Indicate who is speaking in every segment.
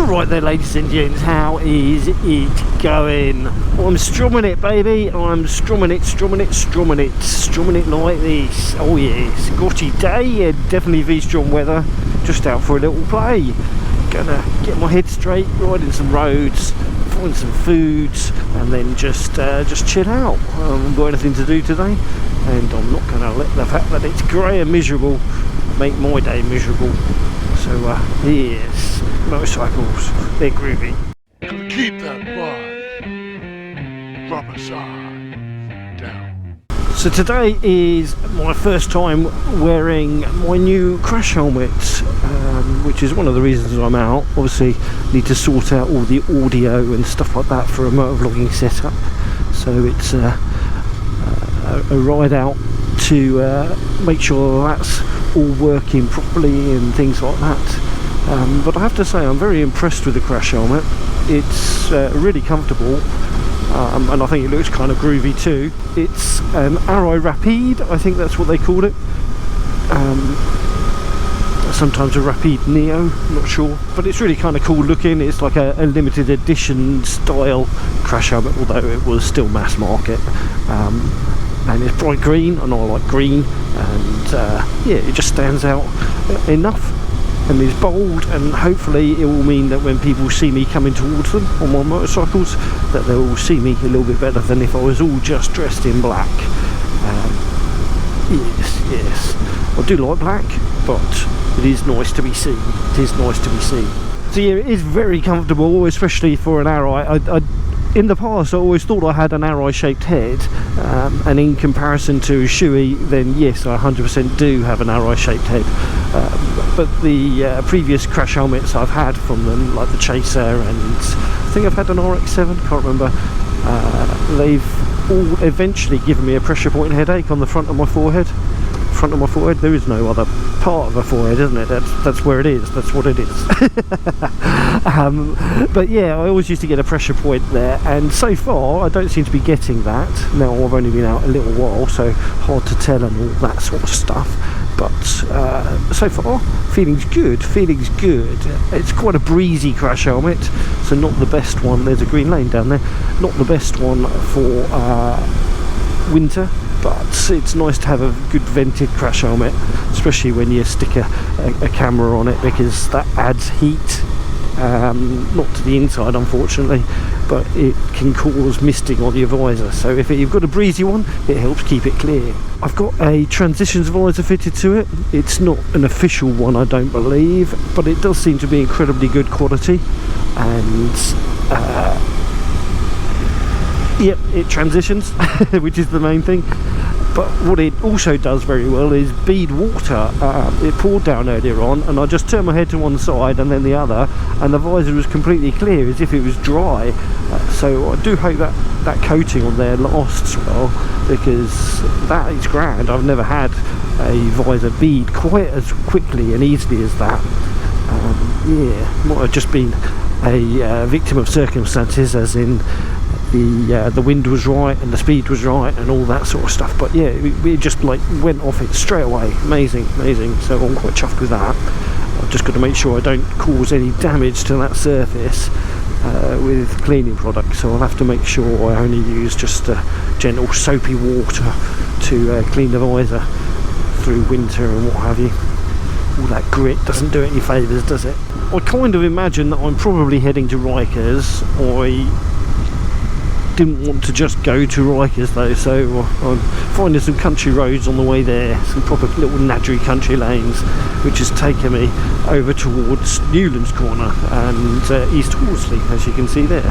Speaker 1: Right there, ladies and gents, how is it going? I'm strumming it, baby. I'm strumming it like this. Oh yes, gotchy day. Yeah, definitely V-Strom weather. Just out for a little play. Gonna get my head straight, riding some roads, find some foods, and then just chill out. I haven't got anything to do today, and I'm not gonna let the fact that it's grey and miserable make my day miserable. So yes, motorcycles, they're groovy.
Speaker 2: Keep that ride. Rubber side down.
Speaker 1: So today is my first time wearing my new crash helmet, which is one of the reasons I'm out. Obviously need to sort out all the audio and stuff like that for a motovlogging setup. So it's a ride out to make sure that's all working properly and things like that. But I have to say I'm very impressed with the crash helmet. It's really comfortable, and I think it looks kind of groovy too. It's an Arai Rapide, I think that's what they called it. Sometimes a Rapide Neo, I'm not sure, but it's really kind of cool looking. It's like a limited edition style crash helmet, although it was still mass market. And it's bright green, and I like green, and yeah, it just stands out enough and is bold, and hopefully it will mean that when people see me coming towards them on my motorcycles, that they will see me a little bit better than if I was all just dressed in black. Yes, I do like black, but it is nice to be seen. It is nice to be seen. So yeah, it is very comfortable, especially for an Arai. In the past I always thought I had an Arai shaped head, and in comparison to a Shoei, then yes, I 100% do have an Arai shaped head. But the previous crash helmets I've had from them, like the Chaser, and I think I've had an RX-7, can't remember, they've all eventually given me a pressure point headache on the front of my forehead. There is no other part of a forehead, isn't it? That's where it is, that's what it is. But yeah, I always used to get a pressure point there, and so far I don't seem to be getting that. Now I've only been out a little while, so hard to tell and all that sort of stuff, but so far feeling's good. It's quite a breezy crash helmet, so not the best one. There's a green lane down there. Not the best one for winter, but it's nice to have a good vented crash helmet, especially when you stick a camera on it, because that adds heat, not to the inside unfortunately, but it can cause misting on your visor. So if you've got a breezy one, it helps keep it clear. I've got a transitions visor fitted to it. It's not an official one, I don't believe, but it does seem to be incredibly good quality, and yep, it transitions, which is the main thing. But what it also does very well is bead water. It poured down earlier on, and I just turned my head to one side and then the other, and the visor was completely clear, as if it was dry. So I do hope that coating on there lasts well, because that is grand. I've never had a visor bead quite as quickly and easily as that. Yeah, might have just been a victim of circumstances, as in the wind was right and the speed was right and all that sort of stuff. But yeah, it just like went off it straight away. Amazing. So I'm quite chuffed with that. I've just got to make sure I don't cause any damage to that surface with cleaning products, so I'll have to make sure I only use just gentle soapy water to clean the visor through winter and what have you. All that grit doesn't do it any favours, does it? I kind of imagine that I'm probably heading to Rikers. I didn't want to just go to Rikers though, so I'm finding some country roads on the way there, some proper little nadry country lanes, which has taken me over towards Newlands Corner and East Horsley, as you can see there.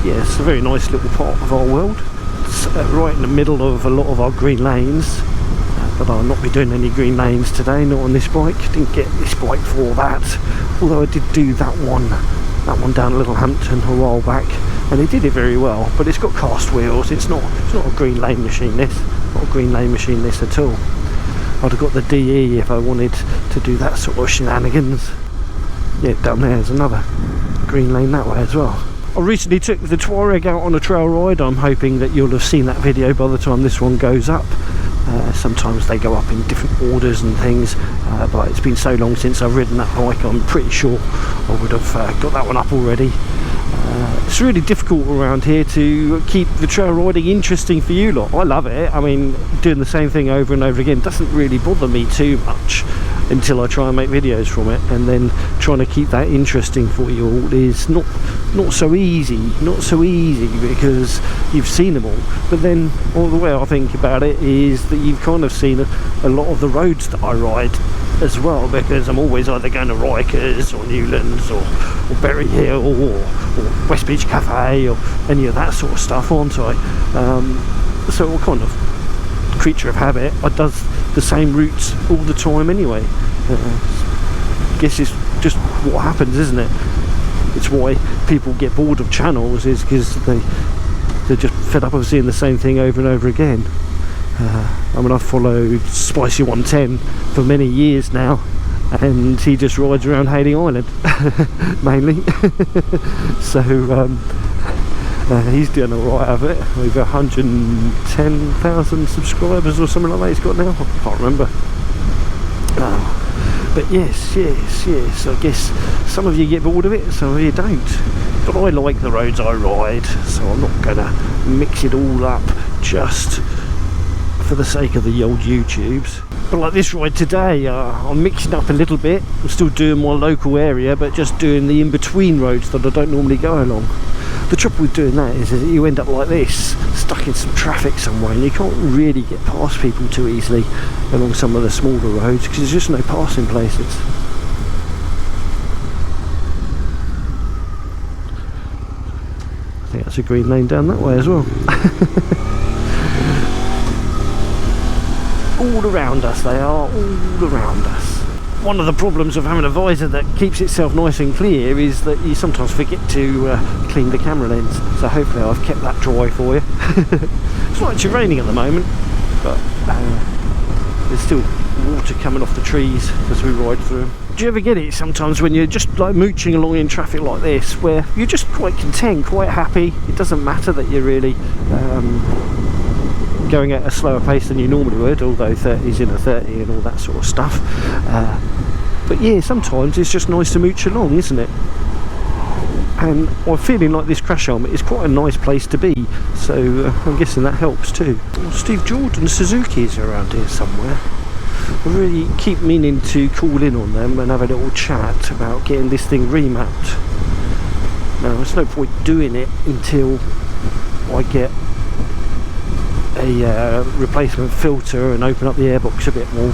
Speaker 1: Yeah, it's a very nice little part of our world. It's right in the middle of a lot of our green lanes, but I'll not be doing any green lanes today, not on this bike. Didn't get this bike for that, although I did do that one down Littlehampton a while back, and it did it very well. But it's got cast wheels. It's not a green lane machine, this. Not a green lane machine, this at all. I'd have got the DE if I wanted to do that sort of shenanigans. Yeah, down there's another green lane that way as well. I recently took the Tuareg out on a trail ride. I'm hoping that you'll have seen that video by the time this one goes up. Sometimes they go up in different orders and things, but it's been so long since I've ridden that bike, I'm pretty sure I would have got that one up already. It's really difficult around here to keep the trail riding interesting for you lot. I love it. I mean, doing the same thing over and over again doesn't really bother me too much until I try and make videos from it, and then trying to keep that interesting for you all is not so easy, because you've seen them all. But then all the way I think about it is that you've kind of seen a lot of the roads that I ride as well, because I'm always either going to Rikers or Newlands or Berry Hill or West Beach Cafe or any of that sort of stuff, aren't I? So I'm kind of creature of habit. I does the same routes all the time anyway. Guess it's just what happens, isn't it? It's why people get bored of channels, is because they're just fed up of seeing the same thing over and over again. I mean, I've followed Spicy 110 for many years now, and he just rides around Hayling Island mainly. So he's doing alright of it. Over 110,000 subscribers or something like that he's got now. I can't remember. But yes, I guess some of you get bored of it, some of you don't. But I like the roads I ride, so I'm not going to mix it all up just for the sake of the old YouTubes. But like this ride today, I'm mixing up a little bit. I'm still doing my local area, but just doing the in-between roads that I don't normally go along. The trouble with doing that is that you end up like this, stuck in some traffic somewhere, and you can't really get past people too easily along some of the smaller roads, because there's just no passing places. I think that's a green lane down that way as well. All around us they are, all around us. One of the problems of having a visor that keeps itself nice and clear is that you sometimes forget to clean the camera lens, so hopefully I've kept that dry for you. It's not actually raining at the moment, but there's still water coming off the trees as we ride through them. Do you ever get it sometimes when you're just like mooching along in traffic like this, where you're just quite content, quite happy? It doesn't matter that you're really going at a slower pace than you normally would, although 30's in a 30 and all that sort of stuff. But yeah, sometimes it's just nice to mooch along, isn't it? And I'm feeling like this crash helmet is quite a nice place to be, so I'm guessing that helps too. Well, Steve Jordan Suzuki's around here somewhere. I really keep meaning to call in on them and have a little chat about getting this thing remapped. Now, there's no point doing it until I get a replacement filter and open up the airbox a bit more,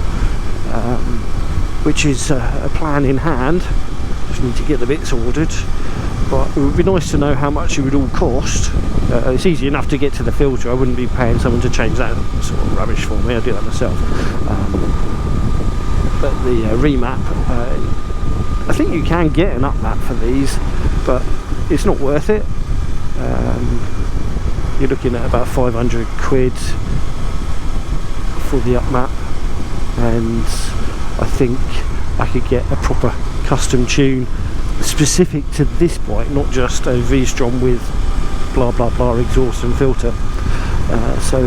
Speaker 1: which is a plan in hand. Just need to get the bits ordered, but it would be nice to know how much it would all cost. It's easy enough to get to the filter. I wouldn't be paying someone to change that sort of rubbish for me. I'll do that myself. But the remap, I think you can get an UpMap for these, but it's not worth it. You're looking at about 500 quid for the UpMap, and I think I could get a proper custom tune specific to this bike, not just a V-Strom with blah blah blah exhaust and filter. So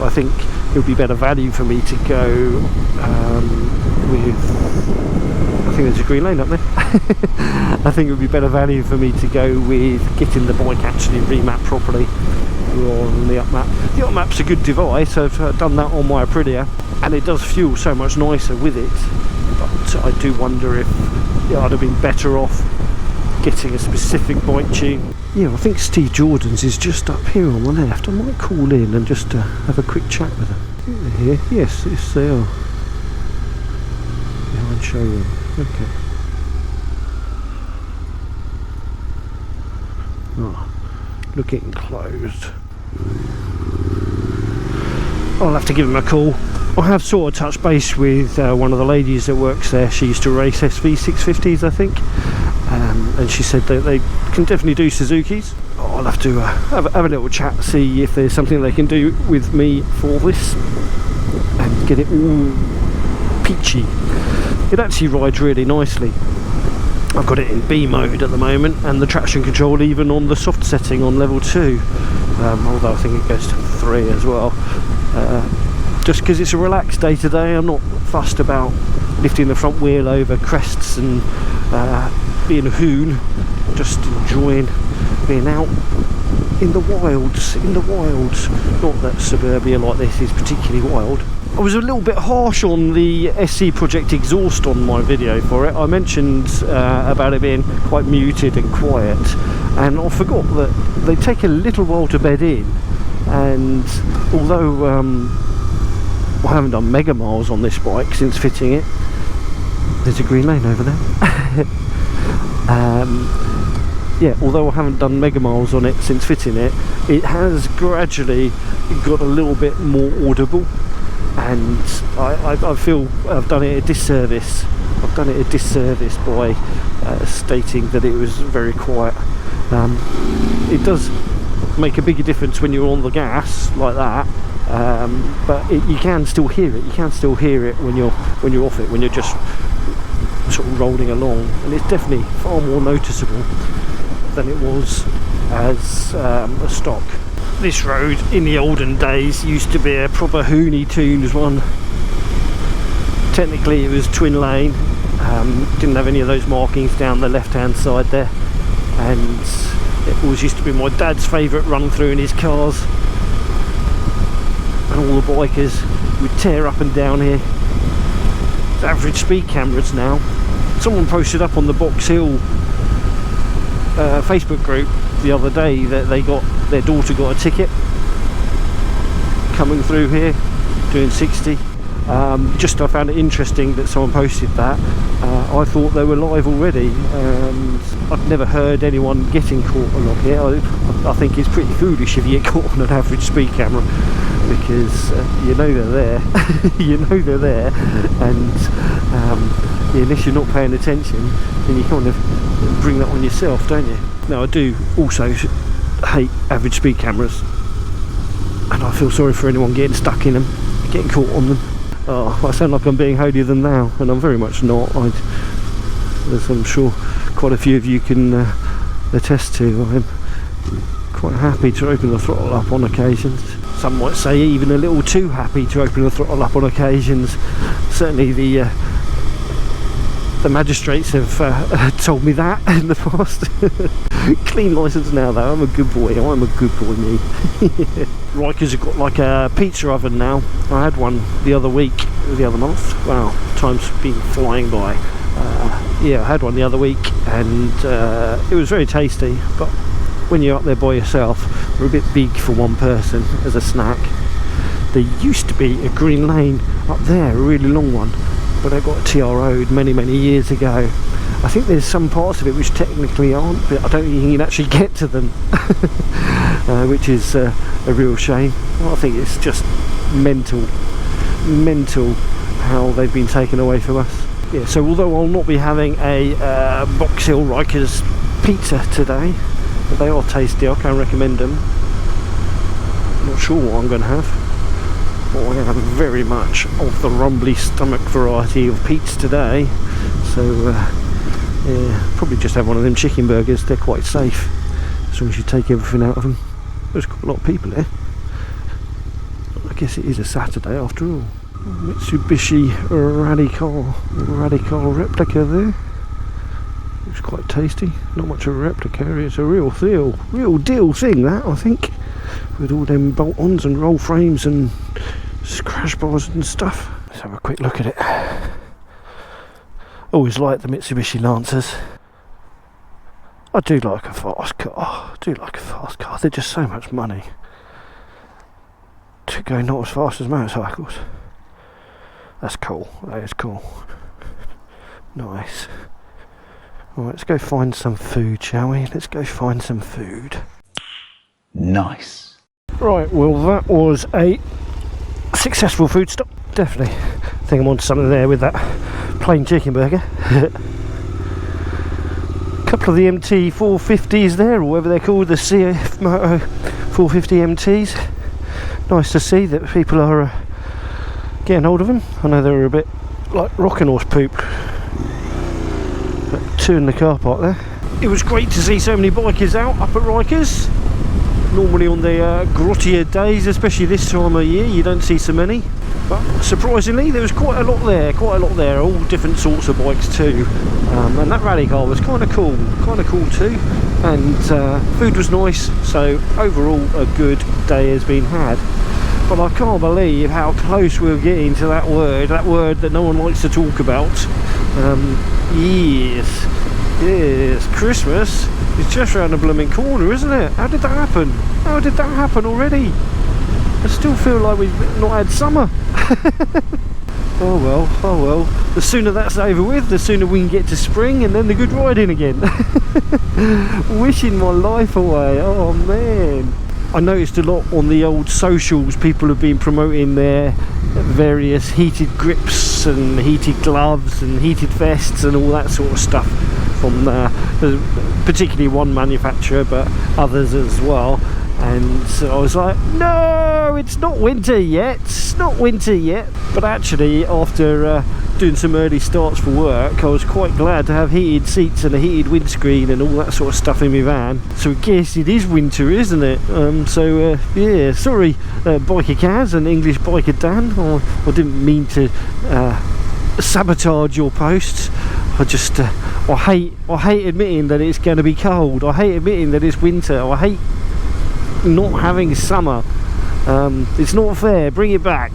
Speaker 1: I think it would be better value for me to go with, I think there's a green lane up there. I think it would be better value for me to go with getting the bike actually remapped properly rather than the UpMap. The UpMap's a good device. I've done that on my Aprilia, and it does feel so much nicer with it, but I do wonder if I'd have been better off getting a specific bike tune. Yeah, I think Steve Jordan's is just up here on the left. I might call in and just have a quick chat with them. I think they're here. Yes, they are. Behind showroom. Okay. Oh, looking closed. I'll have to give him a call. I have sort of touched base with one of the ladies that works there. She used to race SV650s, I think, and she said that they can definitely do Suzukis. I'll have to have a little chat, see if there's something they can do with me for this and get it all peachy. It actually rides really nicely. I've got it in B mode at the moment, and the traction control even on the soft setting on level 2, although I think it goes to 3 as well. just because it's a relaxed day today. I'm not fussed about lifting the front wheel over crests and being a hoon. Just enjoying being out in the wilds, Not that suburbia like this is particularly wild. I was a little bit harsh on the SC Project exhaust on my video for it. I mentioned about it being quite muted and quiet, and I forgot that they take a little while to bed in, and although I haven't done mega miles on this bike since fitting it. There's a green lane over there. Yeah, although I haven't done mega miles on it since fitting it, it has gradually got a little bit more audible, and I feel I've done it a disservice. I've done it a disservice by stating that it was very quiet. It does make a bigger difference when you're on the gas like that, but you can still hear it. You can still hear it when you're off it, when you're just sort of rolling along, and it's definitely far more noticeable than it was as a stock. This road in the olden days used to be a proper Hooney Tunes one. Technically it was twin lane, didn't have any of those markings down the left hand side there, and it always used to be my dad's favourite run through in his cars, and all the bikers would tear up and down here. It's average speed cameras now. Someone posted up on the Box Hill Facebook group the other day that their daughter got a ticket coming through here doing 60. Just I found it interesting that someone posted that. I thought they were live already, and I've never heard anyone getting caught along here. I think it's pretty foolish if you get caught on an average speed camera, because you know they're there. You know they're there, and unless you're not paying attention, then you kind of bring that on yourself, don't you? Now, I do also hate average speed cameras, and I feel sorry for anyone getting stuck in them, getting caught on them. Oh, I sound like I'm being holier than thou, and I'm very much not. As I'm sure quite a few of you can attest to, I'm quite happy to open the throttle up on occasions. Some might say even a little too happy to open the throttle up on occasions. Certainly the magistrates have told me that in the past. Clean licence now though, I'm a good boy, I'm a good boy me. Rikers have got like a pizza oven now. I had one the other month. Wow, time's been flying by. Yeah, I had one the other week, and it was very tasty, but when you're up there by yourself, they're a bit big for one person as a snack. There used to be a green lane up there, a really long one, but I got TRO'd many years ago. I think there's some parts of it which technically aren't, but I don't think you can actually get to them, which is a real shame. I think it's just mental how they've been taken away from us. Yeah, so although I'll not be having a Box Hill Rikers pizza today, but they are tasty, I can recommend them. Not sure what I'm going to have. Well, I have very much of the rumbly stomach variety of pizza today, so yeah, probably just have one of them chicken burgers. They're quite safe as long as you take everything out of them. There's quite a lot of people here. I guess it is a Saturday after all. Mitsubishi Radical replica there. It's quite tasty. Not much of a replica, it's a real deal thing that, I think, with all them bolt-ons and roll frames and crash bars and stuff. Let's have a quick look at it. Always like the Mitsubishi Lancers. I do like a fast car. They're just so much money to go not as fast as motorcycles. That's cool. That is cool. Nice. Alright, let's go find some food, shall we? Let's go find some food.
Speaker 3: Nice.
Speaker 1: Right, well that was a successful food stop. Definitely. I think I'm onto something there with that plain chicken burger. A couple of the MT 450s there, or whatever they're called, the CF Moto 450 MTs. Nice to see that people are getting hold of them. I know they were a bit like rocking horse poop, but two in the car park there. It was great to see so many bikers out up at Rikers. Normally on the grottier days, especially this time of year, you don't see so many. But surprisingly, there was quite a lot there, all different sorts of bikes too. And that rally car was kind of cool too. And food was nice, so overall a good day has been had. But I can't believe how close we're getting to that word that no one likes to talk about. Yes, Christmas is just around the blooming corner, isn't it? How did that happen? How did that happen already? I still feel like we've not had summer. Oh well. The sooner that's over with, the sooner we can get to spring and then the good riding again. Wishing my life away. Oh man. I noticed a lot on the old socials, people have been promoting their various heated grips and heated gloves and heated vests and all that sort of stuff from particularly one manufacturer, but others as well. And so I was like, no, it's not winter yet, but actually after doing some early starts for work, I was quite glad to have heated seats and a heated windscreen and all that sort of stuff in my van. So I guess it is winter, isn't it? Yeah, sorry biker Kaz and English biker Dan, I didn't mean to sabotage your posts. I just I hate admitting that it's going to be cold. I hate admitting that it's winter. I hate not having summer. It's not fair. Bring it back.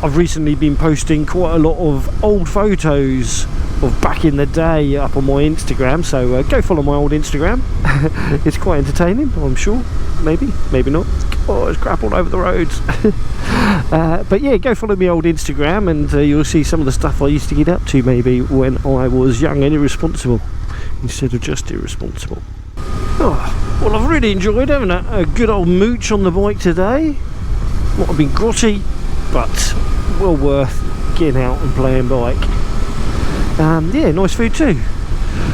Speaker 1: I've recently been posting quite a lot of old photos of back in the day up on my Instagram, so go follow my old Instagram. It's quite entertaining, I'm sure. Maybe not. Oh, it's crap all over the roads. But yeah, go follow my old Instagram and you'll see some of the stuff I used to get up to maybe when I was young and irresponsible instead of just irresponsible. Oh, well, I've really enjoyed having a good old mooch on the bike today. Might have been grotty, but well worth getting out and playing bike. Yeah, nice food too.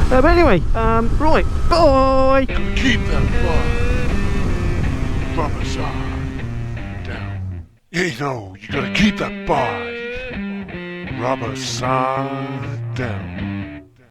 Speaker 1: But anyway, right, bye!
Speaker 2: Keep that bike rubber side down. You know, you gotta keep that bike rubber side down.